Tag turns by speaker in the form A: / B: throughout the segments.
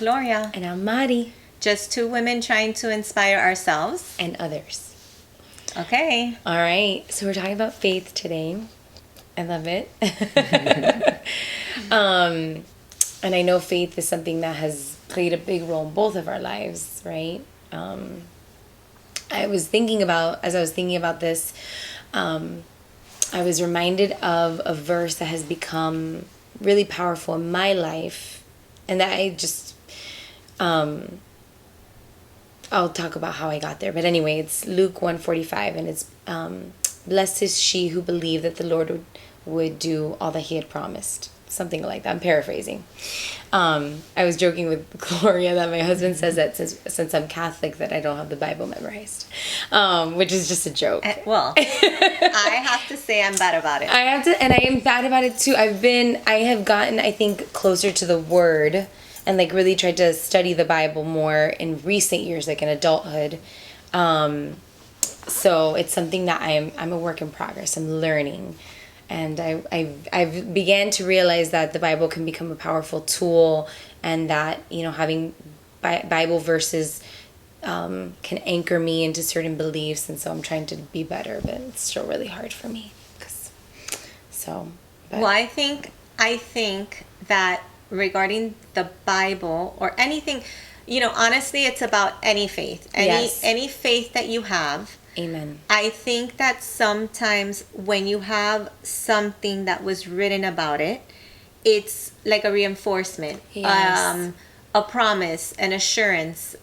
A: Gloria.
B: And I'm Mari.
A: Just two women trying to inspire ourselves.
B: And others.
A: Okay.
B: All right. So we're talking about faith today. I love it. And I know faith is something that has played a big role in both of our lives, right? As I was thinking about this, I was reminded of a verse that has become really powerful in my life, and that I just, I'll talk about how I got there. But anyway, it's Luke 1:45, and it's, blessed is she who believed that the Lord would do all that he had promised. Something like that. I'm paraphrasing. I was joking with Gloria that my husband says that since I'm Catholic that I don't have the Bible memorized, which is just a joke.
A: Well, I have to say I'm bad about it.
B: And I am bad about it too. I have gotten, I think, closer to the Word and like really tried to study the Bible more in recent years, like in adulthood. So it's something that I'm a work in progress. I'm learning. And I've began to realize that the Bible can become a powerful tool, and that, having Bible verses can anchor me into certain beliefs. And so I'm trying to be better, but it's still really hard for me.
A: Well, I think that regarding the Bible or anything, honestly, it's about any faith, any faith that you have.
B: Amen.
A: I think that sometimes when you have something that was written about it, it's like a reinforcement,
B: yes.
A: A promise, an assurance,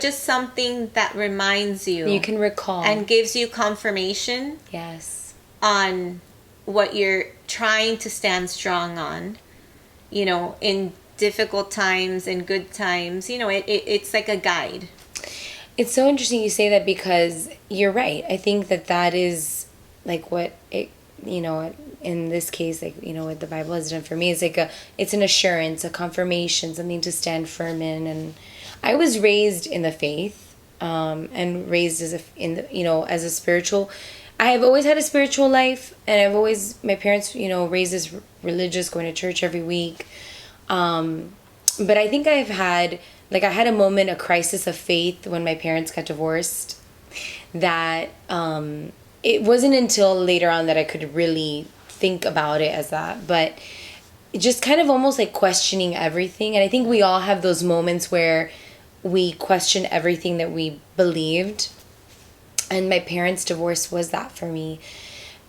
A: just something that reminds you.
B: You can recall.
A: And gives you confirmation.
B: Yes.
A: On what you're trying to stand strong on, in difficult times and good times. It's like a guide.
B: It's so interesting you say that, because you're right. I think that is like what it, in this case, like, what the Bible has done for me is like it's an assurance, a confirmation, something to stand firm in. And I was raised in the faith, and raised as as a spiritual. I have always had a spiritual life, and my parents, raised as religious, going to church every week. But I think I had a moment, a crisis of faith when my parents got divorced, that it wasn't until later on that I could really think about it as that, but just kind of almost like questioning everything. And I think we all have those moments where we question everything that we believed. And my parents' divorce was that for me.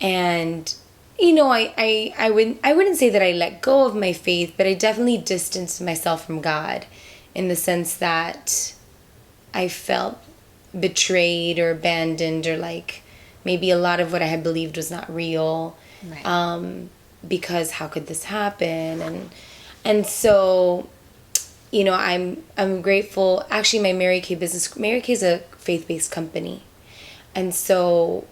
B: And I wouldn't say that I let go of my faith, but I definitely distanced myself from God, in the sense that I felt betrayed or abandoned, or like maybe a lot of what I had believed was not real.
A: Right.
B: Because how could this happen? And so, I'm grateful. Actually, my Mary Kay is a faith-based company. And so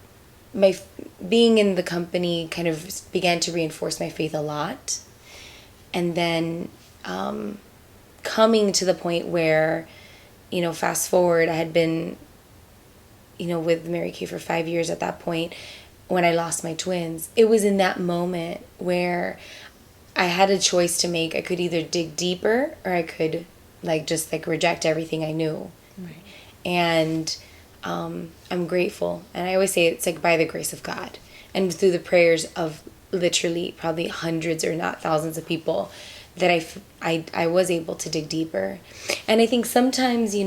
B: being in the company kind of began to reinforce my faith a lot. And then coming to the point where, fast forward, I had been, with Mary Kay for 5 years at that point when I lost my twins. It was in that moment where I had a choice to make. I could either dig deeper, or I could just reject everything I knew.
A: Right.
B: And I'm grateful. And I always say it's like by the grace of God and through the prayers of literally probably hundreds or not thousands of people that I was able to dig deeper. And I think sometimes, I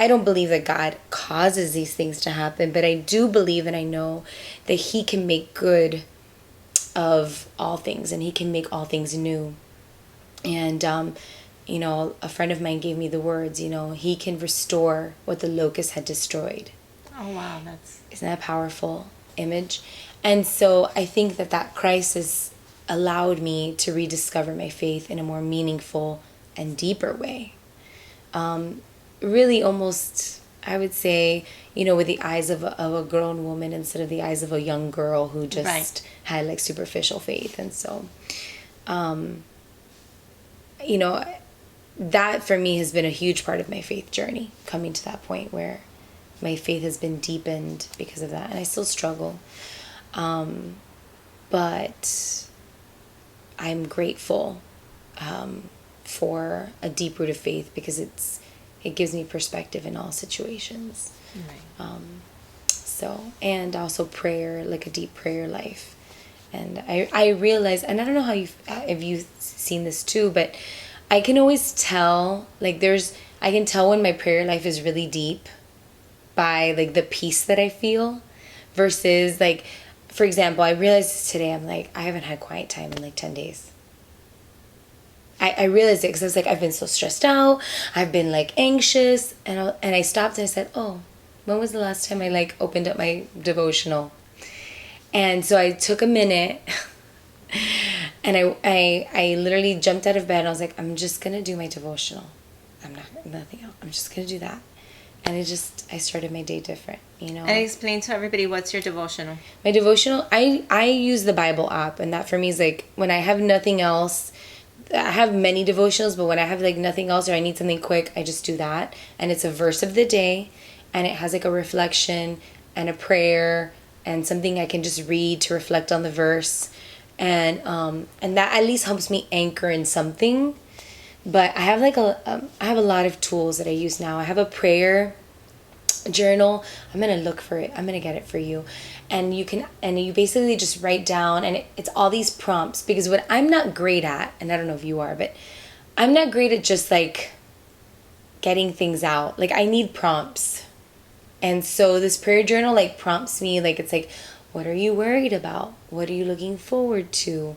B: don't believe that God causes these things to happen, but I do believe and I know that he can make good of all things, and he can make all things new. And, a friend of mine gave me the words, he can restore what the locust had destroyed.
A: Oh, wow.
B: Isn't that a powerful image? And so I think that crisis allowed me to rediscover my faith in a more meaningful and deeper way. Really almost, I would say, with the eyes of a grown woman instead of the eyes of a young girl who just had superficial faith. And so, that for me has been a huge part of my faith journey, coming to that point where my faith has been deepened because of that. And I still struggle. But I'm grateful for a deep root of faith, because it gives me perspective in all situations.
A: Right.
B: So, and also prayer, like a deep prayer life. And I realize, and I don't know how if you've seen this too, but I can always tell, like I can tell when my prayer life is really deep by like the peace that I feel, versus like, for example, I realized today, I'm like, I haven't had quiet time in like 10 days. I realized it because I was like, I've been so stressed out. I've been like anxious. And I stopped and I said, oh, when was the last time I like opened up my devotional? And so I took a minute and I literally jumped out of bed and I was like, I'm just going to do my devotional. Nothing else. I'm just going to do that. And I started my day different, you know.
A: And explain to everybody, what's your devotional?
B: My devotional, I use the Bible app, and that for me is like when I have nothing else. I have many devotionals, but when I have like nothing else or I need something quick, I just do that. And it's a verse of the day, and it has like a reflection and a prayer and something I can just read to reflect on the verse. And that at least helps me anchor in something. But I have like I have a lot of tools that I use now. I have a prayer journal. I'm gonna look for it. I'm gonna get it for you. And you basically just write down, and it's all these prompts, because what I'm not great at, and I don't know if you are, but I'm not great at just like getting things out. Like I need prompts. And so this prayer journal like prompts me, like it's like, what are you worried about? What are you looking forward to?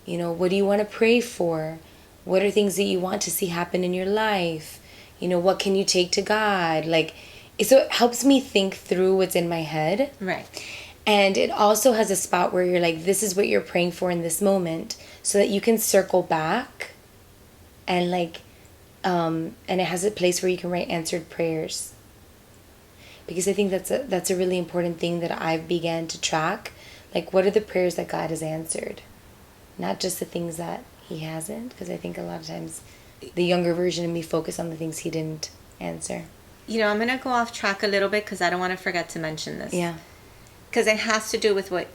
B: You know, what do you want to pray for? What are things that you want to see happen in your life? You know, what can you take to God? Like, so it helps me think through what's in my head.
A: Right.
B: And it also has a spot where you're like, this is what you're praying for in this moment, so that you can circle back and like, and it has a place where you can write answered prayers. Because I think that's a really important thing that I've began to track. Like, what are the prayers that God has answered? Not just the things that he hasn't, because I think a lot of times the younger version of me focus on the things he didn't answer.
A: You know, I'm going to go off track a little bit because I don't want to forget to mention this.
B: Yeah.
A: Because it has to do with what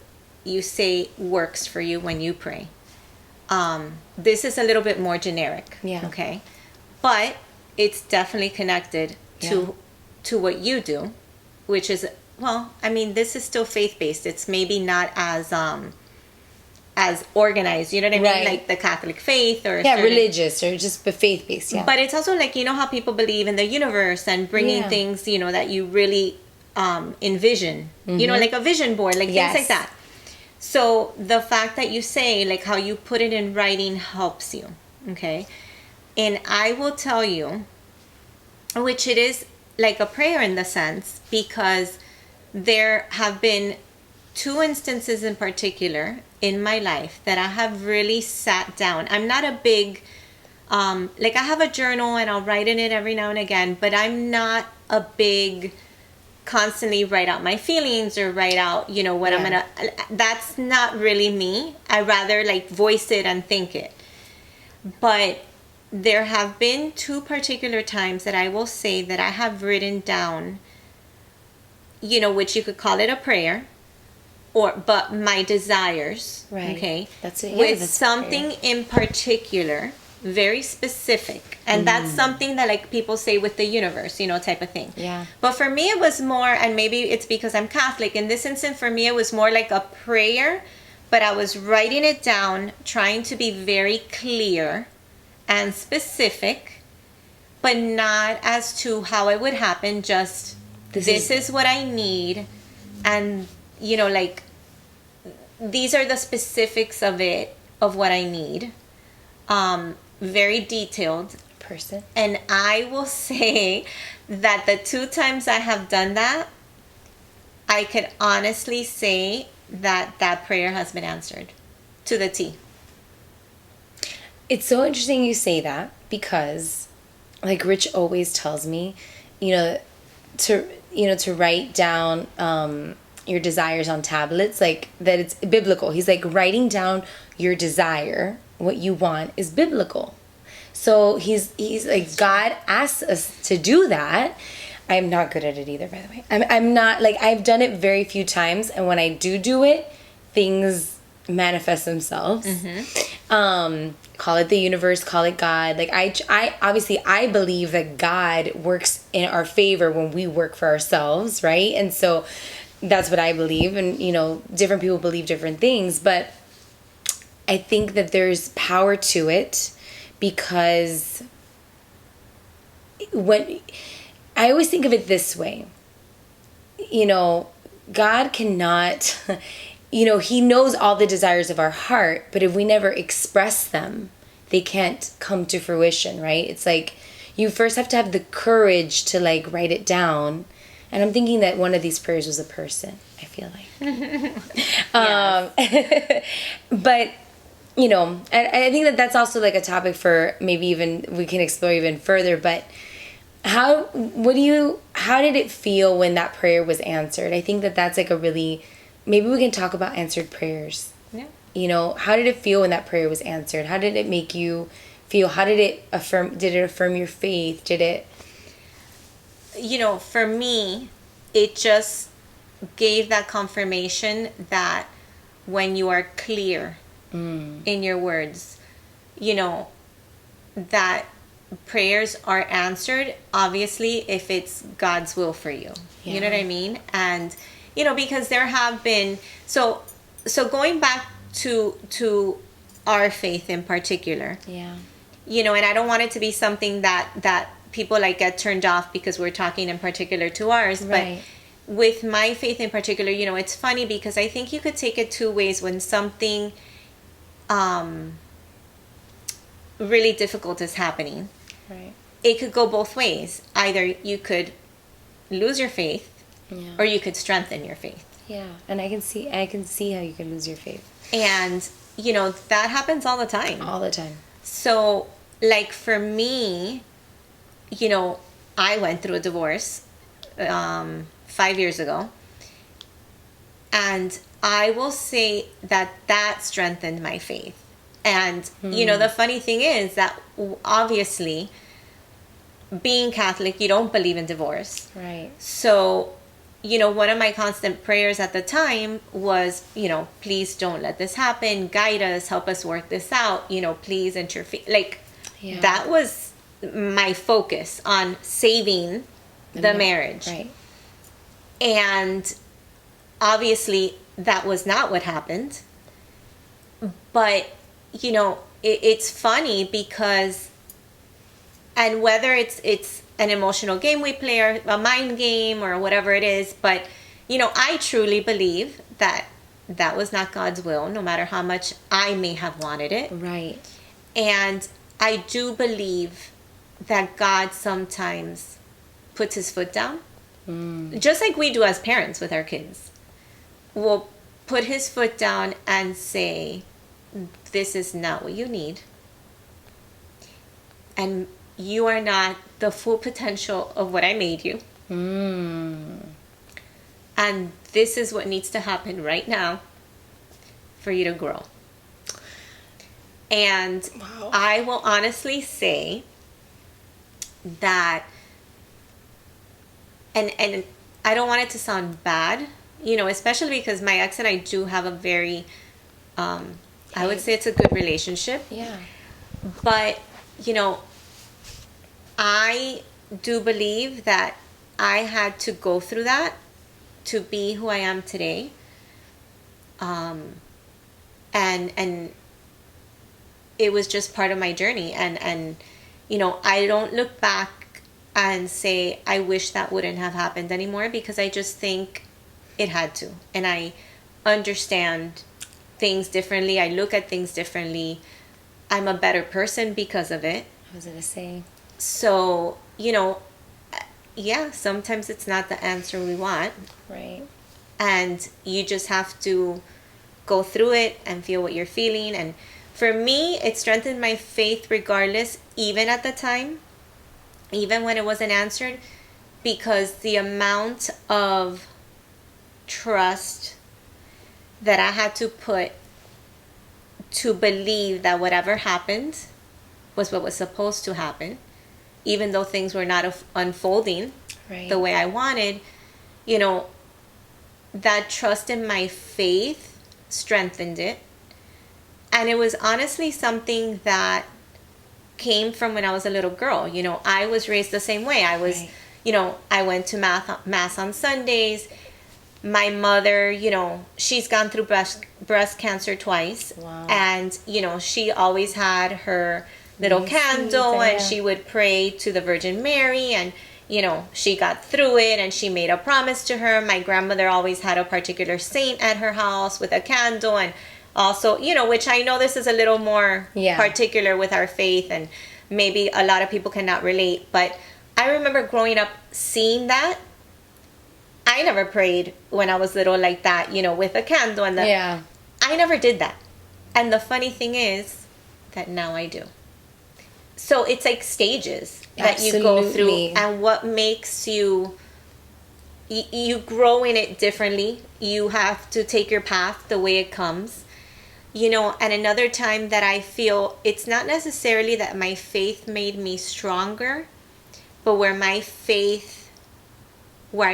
A: you say works for you when you pray. This is a little bit more generic.
B: Yeah.
A: Okay. But it's definitely connected to what you do, which is, well, I mean, this is still faith-based. It's maybe not as organized, you know what I mean?
B: Right.
A: Like the Catholic faith or
B: religious or just faith-based, yeah.
A: But it's also like, you know how people believe in the universe and bringing things, you know, that you really envision, you know, like a vision board, like things like that. So the fact that you say, like how you put it in writing helps you, okay? And I will tell you, which it is like a prayer in the sense, because there have been 2 instances in particular in my life that I have really sat down. I'm not a big, like I have a journal and I'll write in it every now and again, but I'm not a big constantly write out my feelings or write out, you know, what I'm gonna, that's not really me. I rather like voice it and think it. But there have been 2 particular times that I will say that I have written down, you know, which you could call it a prayer, but my desires,
B: right?
A: Okay,
B: that's it.
A: With something in particular, very specific, and that's something that like people say with the universe, you know, type of thing.
B: Yeah.
A: But for me, it was more, and maybe it's because I'm Catholic. In this instance, for me, it was more like a prayer, but I was writing it down, trying to be very clear and specific, but not as to how it would happen. Just this is what I need, and you know, like these are the specifics of it, of what I need. Very detailed
B: person.
A: And I will say that the 2 times I have done that, I could honestly say that that prayer has been answered to the T.
B: It's so interesting you say that, because like Rich always tells me, to write down your desires on tablets, like that it's biblical. He's like, writing down your desire, what you want, is biblical. So he's like, God asks us to do that. I'm not good at it either, by the way. I'm not, like, I've done it very few times, and when I do it, things manifest themselves call it the universe, call it God. Like I obviously I believe that God works in our favor when we work for ourselves, right? And so that's what I believe, and different people believe different things, but I think that there's power to it, because when I always think of it this way, God cannot, he knows all the desires of our heart, but if we never express them, they can't come to fruition, right? It's like you first have to have the courage to like write it down. And I'm thinking that one of these prayers was a person, I feel like. But, I think that that's also like a topic for maybe even we can explore even further. But how did it feel when that prayer was answered? I think that that's like maybe we can talk about answered prayers. Yeah. How did it feel when that prayer was answered? How did it make you feel? How did it affirm your faith? Did it...
A: For me, it just gave that confirmation that when you are clear in your words, that prayers are answered, obviously, if it's God's will for you. Yeah. You know what I mean? And, because there have been... So going back to our faith in particular.
B: Yeah.
A: And I don't want it to be something that people like get turned off because we're talking in particular to ours. Right. But with my faith in particular, it's funny because I think you could take it two ways when something really difficult is happening.
B: Right.
A: It could go both ways. Either you could lose your faith, yeah, or you could strengthen your faith.
B: Yeah. And I can see how you can lose your faith. And
A: that happens all the time.
B: All the time.
A: So like for me, I went through a divorce 5 years ago, and I will say that strengthened my faith. And the funny thing is that obviously being Catholic, you don't believe in divorce,
B: right? So
A: one of my constant prayers at the time was, please don't let this happen, guide us, help us work this out, please interfere. Like, yeah, that was my focus on saving the marriage.
B: Right.
A: And obviously that was not what happened. But, it's funny because, and whether it's an emotional game we play or a mind game or whatever it is, but, I truly believe that was not God's will, no matter how much I may have wanted it.
B: Right.
A: And I do believe that God sometimes puts his foot down, just like we do as parents with our kids. Will put his foot down and say, this is not what you need. And you are not the full potential of what I made you. And this is what needs to happen right now for you to grow. And wow, I will honestly say that, and I don't want it to sound bad, especially because my ex and I do have a very, I would say it's a good relationship.
B: Yeah.
A: But, I do believe that I had to go through that to be who I am today. And it was just part of my journey. And I don't look back and say, I wish that wouldn't have happened anymore, because I just think it had to. And I understand things differently. I look at things differently. I'm a better person because of it.
B: I was going to say.
A: So, yeah, sometimes it's not the answer we want.
B: Right.
A: And you just have to go through it and feel what you're feeling. And for me, it strengthened my faith regardless, even at the time, even when it wasn't answered, because the amount of trust that I had to put to believe that whatever happened was what was supposed to happen, even though things were not unfolding the way I wanted, that trust in my faith strengthened it. And it was honestly something that came from when I was a little girl. You know, I was raised the same way. I was, right. You know, I went to mass on Sundays. My mother, you know, she's gone through breast cancer twice.
B: Wow.
A: And, you know, she always had her little candle, and she would pray to the Virgin Mary, and, you know, she got through it, and she made a promise to her. My grandmother always had a particular saint at her house with a candle, and also, you know, which I know this is a little more particular with our faith, and maybe a lot of people cannot relate, but I remember growing up seeing that. I never prayed when I was little like that, you know, with a candle and I never did that. And the funny thing is that now I do. So it's like stages that you go through, and what makes you grow in it differently. You have to take your path the way it comes. You know, and another time that I feel it's not necessarily that my faith made me stronger, but where I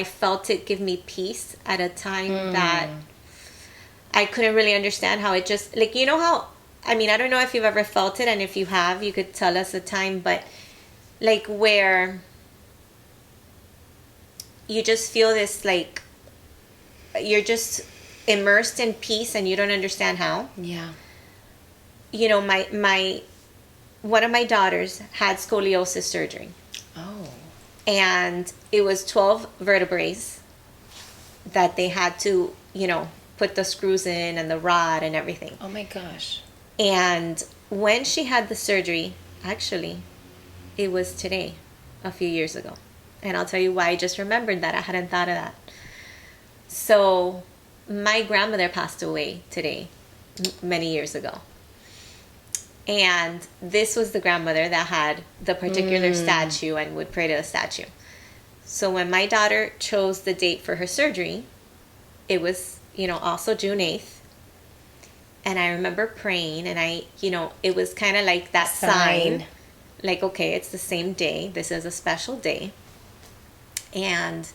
A: felt it give me peace at a time that I couldn't really understand how it just, like, you know how, I mean, I don't know if you've ever felt it, and if you have, you could tell us a time, but like where you just feel this, like, you're just immersed in peace and you don't understand how.
B: Yeah.
A: You know, one of my daughters had scoliosis surgery.
B: Oh.
A: And it was 12 vertebrae that they had to, you know, put the screws in and the rod and everything.
B: Oh my gosh.
A: And when she had the surgery, actually, it was today, a few years ago. And I'll tell you why I just remembered that. I hadn't thought of that. So my grandmother passed away today, many years ago. And this was the grandmother that had the particular statue and would pray to the statue. So when my daughter chose the date for her surgery, it was, you know, also June 8th. And I remember praying, and it was kind of like that sign. Like, okay, it's the same day. This is a special day. And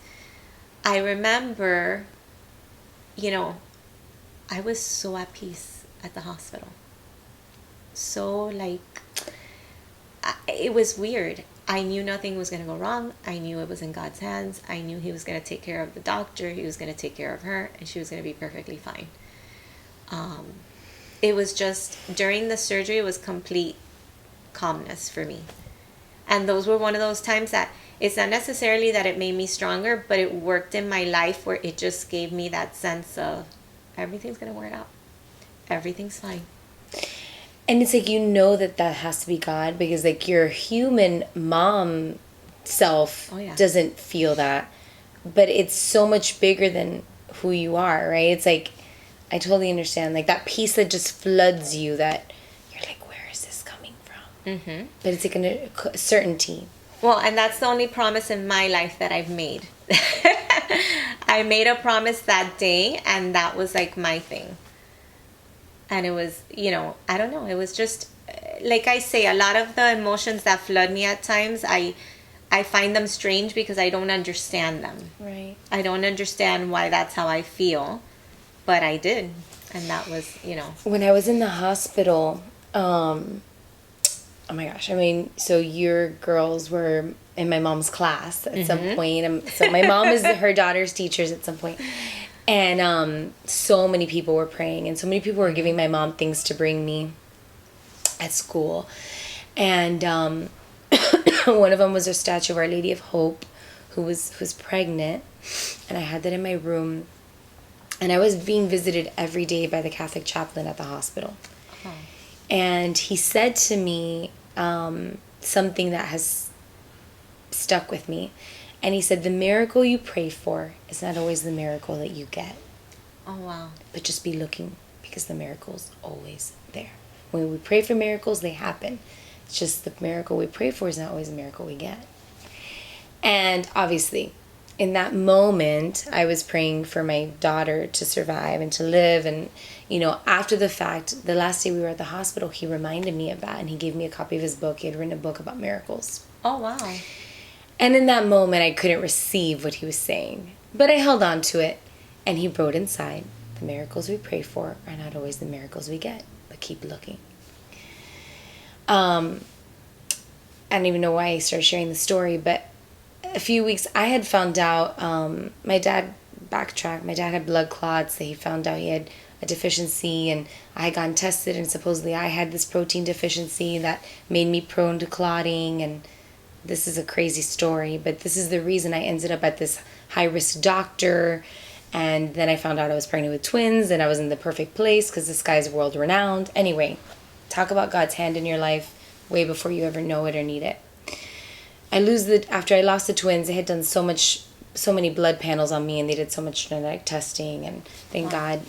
A: I remember, you know, I was so at peace at the hospital. So, like, it was weird. I knew nothing was going to go wrong. I knew it was in God's hands. I knew he was going to take care of the doctor. He was going to take care of her, and she was going to be perfectly fine. It was just, during the surgery, it was complete calmness for me. And those were one of those times that it's not necessarily that it made me stronger, but it worked in my life where it just gave me that sense of everything's going to work out. Everything's fine.
B: And it's like, you know that has to be God, because like your human mom self doesn't feel that, but it's so much bigger than who you are, right? It's like, I totally understand, like that peace that just floods you, that you're like, where is this coming from? Mm-hmm. But it's like a certainty.
A: Well, and that's the only promise in my life that I've made. I made a promise that day, and that was like my thing. And it was, you know, I don't know. It was just, like I say, a lot of the emotions that flood me at times, I find them strange because I don't understand them.
B: Right.
A: I don't understand why that's how I feel, but I did. And that was, you know.
B: When I was in the hospital, oh my gosh, I mean, so your girls were in my mom's class at some point. So my mom is her daughter's teachers at some point. And so many people were praying, and so many people were giving my mom things to bring me at school. And one of them was a statue of Our Lady of Hope, who was pregnant, and I had that in my room. And I was being visited every day by the Catholic chaplain at the hospital. Oh. And he said to me something that has stuck with me. And he said, the miracle you pray for is not always the miracle that you get.
A: Oh, wow.
B: But just be looking, because the miracle's always there. When we pray for miracles, they happen. It's just the miracle we pray for is not always the miracle we get. And obviously, in that moment, I was praying for my daughter to survive and to live. And, you know, after the fact, the last day we were at the hospital, he reminded me of that. And he gave me a copy of his book. He had written a book about miracles.
A: Oh, wow.
B: And in that moment, I couldn't receive what he was saying. But I held on to it. And he wrote inside the miracles we pray for are not always the miracles we get, but keep looking. I don't even know why I started sharing the story, but a few weeks, I had found out, my dad backtracked. My dad had blood clots. He found out he had a deficiency, and I had gotten tested, and supposedly I had this protein deficiency that made me prone to clotting. And this is a crazy story, but this is the reason I ended up at this high-risk doctor. And then I found out I was pregnant with twins, and I was in the perfect place because this guy's world-renowned. Anyway, talk about God's hand in your life way before you ever know it or need it. After I lost the twins, they had done so many blood panels on me, and they did so much genetic testing, and thank God,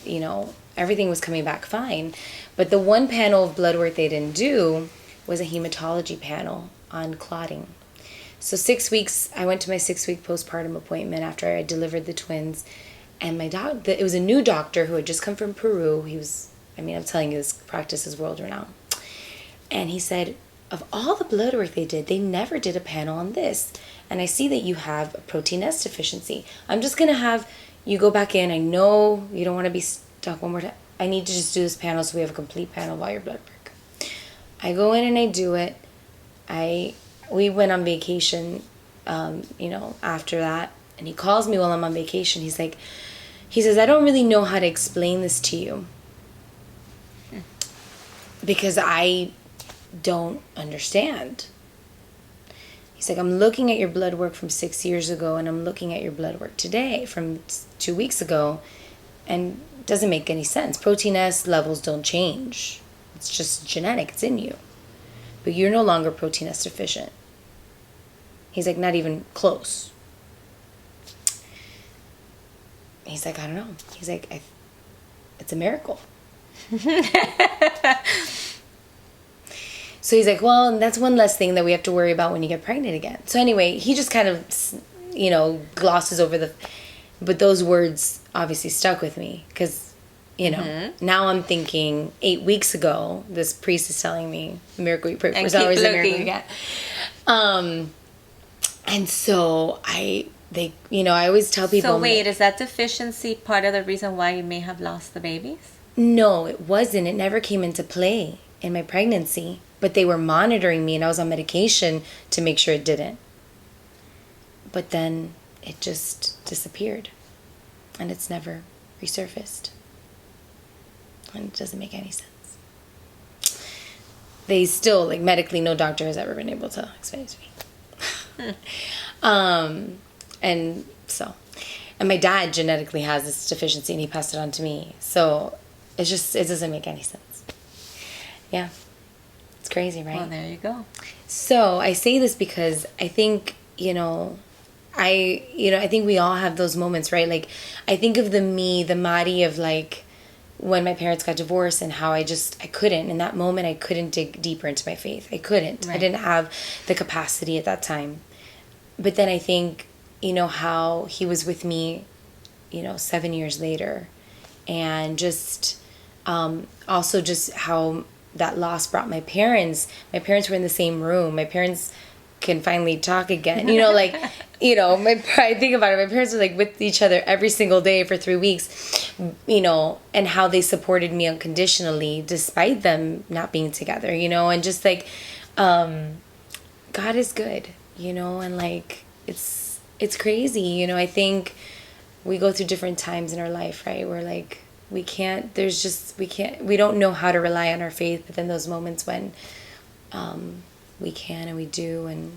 B: everything was coming back fine. But the one panel of blood work they didn't do was a hematology panel on clotting. So 6 weeks, I went to my 6-week postpartum appointment after I delivered the twins, and it was a new doctor who had just come from Peru. I'm telling you, this practice is world-renowned. And he said, of all the blood work they did, they never did a panel on this. And I see that you have a protein S deficiency. I'm just going to have you go back in. I know you don't want to be stuck one more time. I need to just do this panel so we have a complete panel of all your blood work. I go in and I do it. We went on vacation, after that. And he calls me while I'm on vacation. He says, I don't really know how to explain this to you, because I don't understand. He's like, I'm looking at your blood work from 6 years ago, and I'm looking at your blood work today from 2 weeks ago, and it doesn't make any sense. Protein S levels don't change. It's just genetic. It's in you. But you're no longer protein S deficient. He's like, not even close. He's like, I don't know. He's like, it's a miracle. So he's like, well, that's one less thing that we have to worry about when you get pregnant again. So anyway, he just kind of, glosses over but those words obviously stuck with me because, now I'm thinking 8 weeks ago, this priest is telling me the miracle you pray for is always a miracle you get. And so I always tell people.
A: So wait, is that deficiency part of the reason why you may have lost the babies?
B: No, it wasn't. It never came into play in my pregnancy. But they were monitoring me, and I was on medication to make sure it didn't. But then it just disappeared, and it's never resurfaced. And it doesn't make any sense. They still, medically, no doctor has ever been able to explain it to me. And my dad genetically has this deficiency, and he passed it on to me. So it doesn't make any sense. Yeah. It's crazy, right?
A: Well, there you go.
B: So I say this because I think, I think we all have those moments, right? Like, I think of the Mari of when my parents got divorced and how I couldn't. In that moment, I couldn't dig deeper into my faith. I couldn't. Right. I didn't have the capacity at that time. But then I think, how he was with me, 7 years later. And just, also just how that loss brought my parents were in the same room. My parents can finally talk again. I think about it. My parents were with each other every single day for 3 weeks, and how they supported me unconditionally despite them not being together, and just God is good, and it's crazy. I think we go through different times in our life, right? Where we don't know how to rely on our faith, but then those moments when we can and we do, and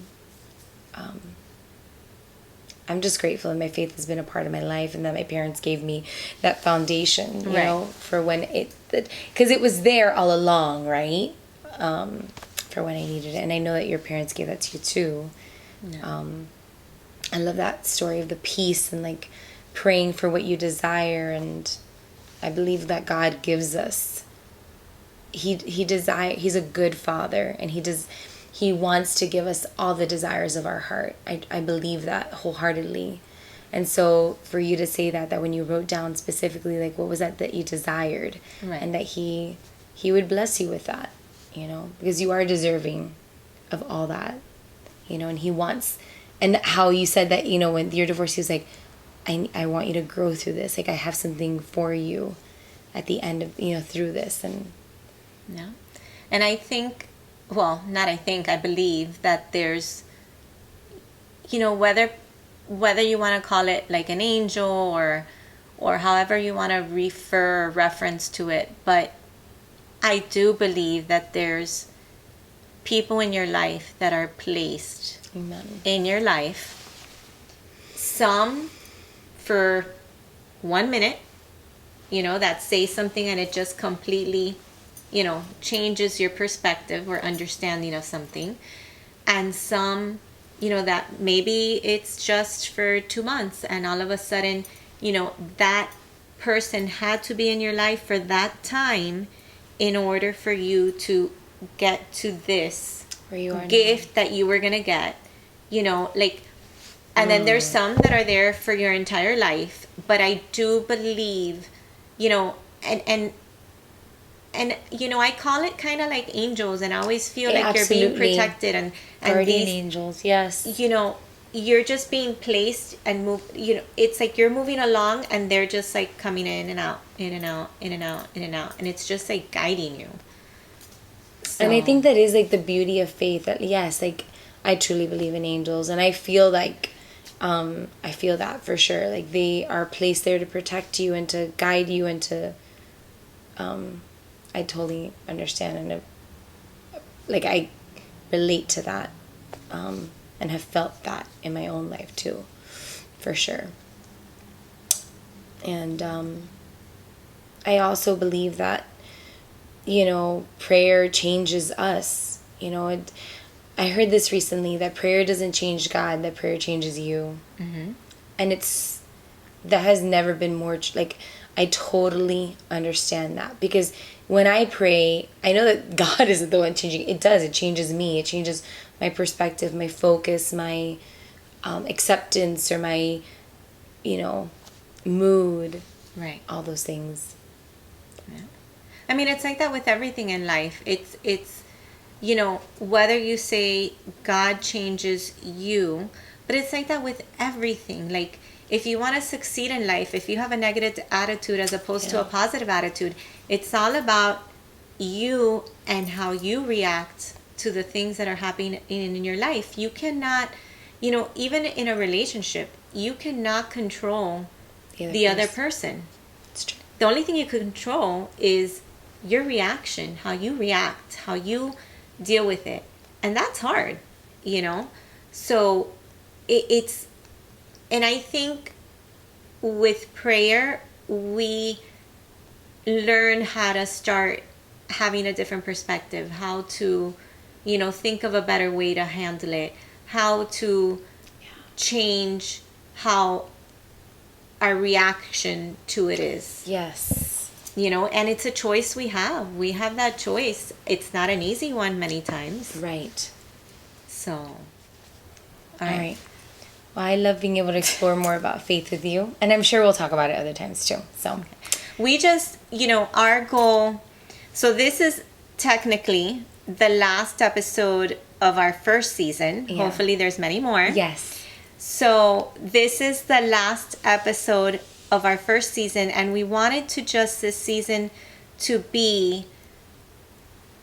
B: I'm just grateful that my faith has been a part of my life, and that my parents gave me that foundation, for when because it was there all along, right? For when I needed it. And I know that your parents gave that to you too. Yeah. I love that story of the peace and praying for what you desire, and I believe that God gives us. He's a good father, and he wants to give us all the desires of our heart. I believe that wholeheartedly. And so for you to say that when you wrote down specifically what was that you desired, right, and that he would bless you with that, because you are deserving of all that, and he wants. And how you said that, when you're divorced, he was like, I want you to grow through this. I have something for you at the end of, through this. And
A: yeah. And I think, well, not I think, I believe that there's, whether you want to call it like an angel or however you want to reference to it, but I do believe that there's people in your life that are placed
B: Amen.
A: in your life. Some for 1 minute, that say something and it just completely, changes your perspective or understanding of something. And some, that maybe it's just for 2 months and all of a sudden, that person had to be in your life for that time in order for you to get to this
B: where you are
A: gift that you were going to get, and then there's some that are there for your entire life. But I do believe, and I call it kind of like angels, and I always feel like
B: absolutely.
A: You're being protected and
B: guardian angels, yes.
A: You're just being placed and moved. It's like you're moving along and they're just like coming in and out, in and out, in and out, in and out, and it's just like guiding you. So.
B: And I think that is like the beauty of faith, that yes, like I truly believe in angels, and I feel like I feel that for sure, like they are placed there to protect you and to guide you and to I totally understand, and like I relate to that and have felt that in my own life too, for sure. And I also believe that prayer changes us. I heard this recently, that prayer doesn't change God, that prayer changes you.
A: Mm-hmm.
B: And that has never been more, I totally understand that. Because when I pray, I know that God isn't the one changing. It does. It changes me. It changes my perspective, my focus, my acceptance, or my, mood.
A: Right.
B: All those things.
A: Yeah. I mean, it's like that with everything in life. It's whether you say God changes you, but it's like that with everything. Like, if you want to succeed in life, if you have a negative attitude as opposed to a positive attitude, it's all about you and how you react to the things that are happening in your life. You cannot, even in a relationship, you cannot control the other person.
B: It's true.
A: The only thing you can control is your reaction, how you react, how you deal with it. And that's hard, So it's, and I think with prayer, we learn how to start having a different perspective, how to, think of a better way to handle it, how to change how our reaction to it is.
B: Yes.
A: And it's a choice we have. We have that choice. It's not an easy one many times.
B: Right.
A: So,
B: all right. Well, I love being able to explore more about faith with you. And I'm sure we'll talk about it other times too. So,
A: we just, our goal. So, this is technically the last episode of our first season. Yeah. Hopefully, there's many more.
B: Yes.
A: So, this is the last episode of our first season, and we wanted to just this season to be,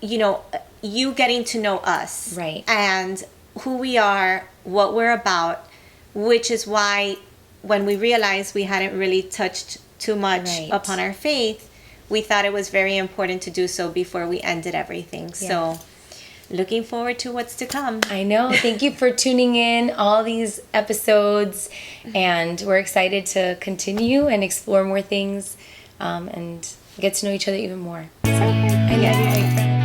A: you getting to know us.
B: Right.
A: And who we are, what we're about, which is why when we realized we hadn't really touched too much upon our faith, we thought it was very important to do so before we ended everything. Yeah. So looking forward to what's to come.
B: I know. Thank you for tuning in all these episodes, and we're excited to continue and explore more things and get to know each other even more. So I love you.